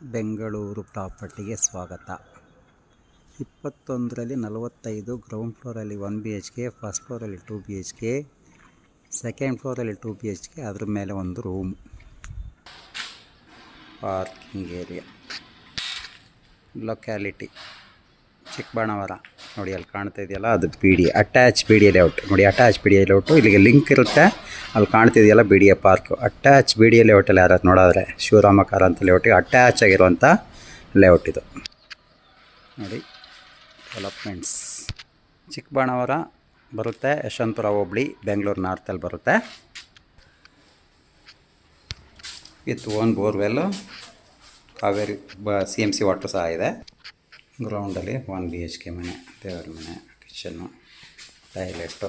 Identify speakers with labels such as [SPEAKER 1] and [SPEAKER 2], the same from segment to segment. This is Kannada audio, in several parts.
[SPEAKER 1] ಬೆಂಗಳೂರು ಪ್ರಾಪರ್ಟಿಗೆ ಸ್ವಾಗತ. 21ರಲ್ಲಿ 45 ಗ್ರೌಂಡ್ ಫ್ಲೋರಲ್ಲಿ 1 BHK, ಫಸ್ಟ್ ಫ್ಲೋರಲ್ಲಿ 2 BHK, ಸೆಕೆಂಡ್ ಫ್ಲೋರಲ್ಲಿ 2 BHK, ಅದ್ರ ಮೇಲೆ ಒಂದು room, parking area. Locality Chikkabanavara. ನೋಡಿ ಅಲ್ಲಿ ಕಾಣ್ತಾ ಇದೆಯಲ್ಲ, ಅದು BDA ಅಟ್ಯಾಚ್ BDA ಲೇಔಟ್. ನೋಡಿ ಅಟ್ಯಾಚ್ BDA ಲೇಔಟು, ಇಲ್ಲಿಗೆ ಲಿಂಕ್ ಇರುತ್ತೆ. ಅಲ್ಲಿ ಕಾಣ್ತಿದೆಯಲ್ಲ BDA ಪಾರ್ಕು, ಅಟ್ಯಾಚ್ BDA ಲೇಔಟಲ್ಲಿ ಯಾರು ನೋಡಿದ್ರೆ ಶಿವರಾಮ ಕಾರಂತ ಲೇಔಟಿಗೆ ಅಟ್ಯಾಚ್ ಆಗಿರುವಂಥ ಲೇಔಟ್ ಇದು. ನೋಡಿ ಡೆವಲಪ್ಮೆಂಟ್ಸ್. ಚಿಕ್ಕಬಾಣವರ ಬರುತ್ತೆ, ಯಶವಂತಪುರ ಹೋಬಳಿ, ಬೆಂಗಳೂರು ನಾರ್ತಲ್ಲಿ ಬರುತ್ತೆ. With own borewell, Kaveri CMC water ಸಹ ಇದೆ. ಗ್ರೌಂಡಲ್ಲಿ 1 BHK ಮನೆ, ದೇವರ ಮನೆ, ಕಿಚನ್ನು, ಟಾಯ್ಲೆಟು,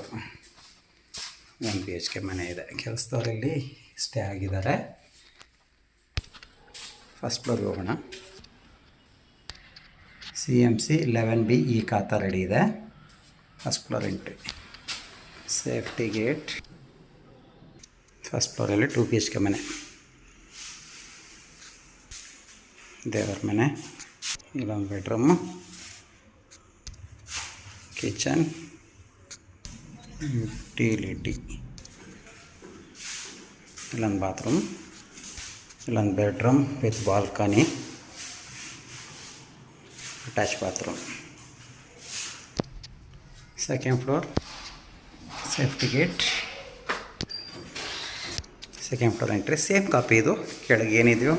[SPEAKER 1] 1 BHK ಮನೆ ಇದೆ. ಕೆಲಸದವರಲ್ಲಿ ಸ್ಟೇ ಆಗಿದ್ದಾರೆ. ಫಸ್ಟ್ ಫ್ಲೋರ್ಗೆ ಹೋಗೋಣ. CMC 11B ಈ ಖಾತಾ ರೆಡಿ ಇದೆ. First floor entry, safety gate. First ಫ್ಲೋರಲ್ಲಿ 2 BHK ಮನೆ, ದೇವರ ಮನೆ, ಇಲ್ಲೊಂದು ಬೆಡ್ರೂಮು, ಕಿಚನ್, ಯುಟಿಲಿಟಿ, ಇಲ್ಲೊಂದು ಬಾತ್ರೂಮ್, ಇಲ್ಲೊಂದು bedroom with balcony, attach bathroom. Second floor, safety gate, second floor entry. Same copy ಇದು, ಕೆಳಗೆ ಏನಿದೆಯೋ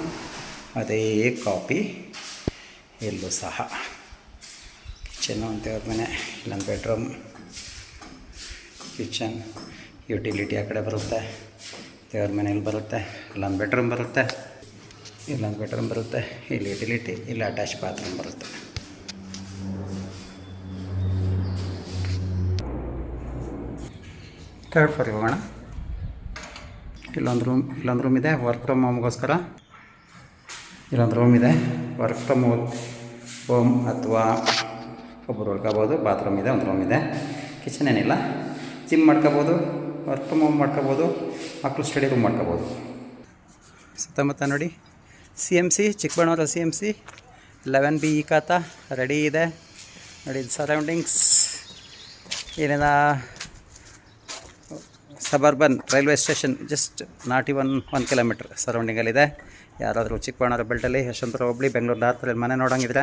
[SPEAKER 1] ಅದೇ ಕಾಪಿ ಎಲ್ಲೂ ಸಹ. ಕಿಚನ್ನು, ದೇವ್ರ ಮನೆ, ಇಲ್ಲೊಂದು ಬೆಡ್ರೂಮ್, ಕಿಚನ್, ಯುಟಿಲಿಟಿ ಆ ಕಡೆ ಬರುತ್ತೆ, ದೇವ್ರ ಮನೇಲಿ ಬರುತ್ತೆ, ಇಲ್ಲೊಂದು ಬೆಡ್ರೂಮ್ ಬರುತ್ತೆ, ಇಲ್ಲೊಂದು ಬೆಡ್ರೂಮ್ ಬರುತ್ತೆ, ಇಲ್ಲಿ ಯುಟಿಲಿಟಿ, ಇಲ್ಲಿ ಅಟ್ಯಾಚ್ ಬಾತ್ರೂಮ್ ಬರುತ್ತೆ. ಥರ್ಡ್ ಫ್ಲೋರಿಗೆ ಹೋಗೋಣ. ಇಲ್ಲೊಂದು ರೂಮ್ ಇದೆ ವರ್ಕ್ ಫ್ರಮ್ ಹೋಮ್ಗೋಸ್ಕರ. ಇಲ್ಲೊಂದು ರೂಮ್ ಇದೆ, ವರ್ಕ್ ಫ್ರಮ್ ಹೋಮ್ ಅಥವಾ ಒಬ್ಬರು ಉಳ್ಕೋಬೋದು. ಬಾತ್ರೂಮ್ ಇದೆ, ಒಂದು ರೂಮ್ ಇದೆ. ಕಿಚನ್ ಏನಿಲ್ಲ, ಜಿಮ್ ಮಾಡ್ಕೋಬೋದು, ವರ್ಕ್ ಫ್ರಮ್ ಹೋಮ್ ಮಾಡ್ಕೋಬೋದು, ಮಕ್ಕಳು ಸ್ಟಡಿ ರೂಮ್ ಮಾಡ್ಕೋಬೋದು. ಸುತ್ತಮುತ್ತ ನೋಡಿ CMC, ಚಿಕ್ಕಬಾಣವರ CMC 11B ಈ ಖಾತಾ ರೆಡಿ ಇದೆ. ನೋಡಿ ಸರೌಂಡಿಂಗ್ಸ್ ಏನಿದ, suburban railway station just not even 1 kilometre ಸರೌಂಡಿಂಗಲ್ಲಿದೆ. ಯಾರಾದರೂ ಚಿಕ್ಕಬಾಣವರ ಬೆಲ್ಟಲ್ಲಿ ಯಶವಂತಪುರ ಹೋಬಳಿ, ಬೆಂಗಳೂರು ನಾರ್ತಲ್ಲಿ ಮನೆ ನೋಡೋಂಗಿದ್ರೆ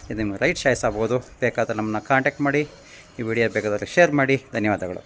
[SPEAKER 1] ಇದು ನಿಮ್ಗೆ ರೈಟ್ ಚಾಯ್ಸ್ ಆಗ್ಬೋದು. ಬೇಕಾದರೆ ನಮ್ಮನ್ನ ಕಾಂಟ್ಯಾಕ್ಟ್ ಮಾಡಿ. ಈ ವಿಡಿಯೋ ಬೇಕಾದರೆ ಶೇರ್ ಮಾಡಿ. ಧನ್ಯವಾದಗಳು.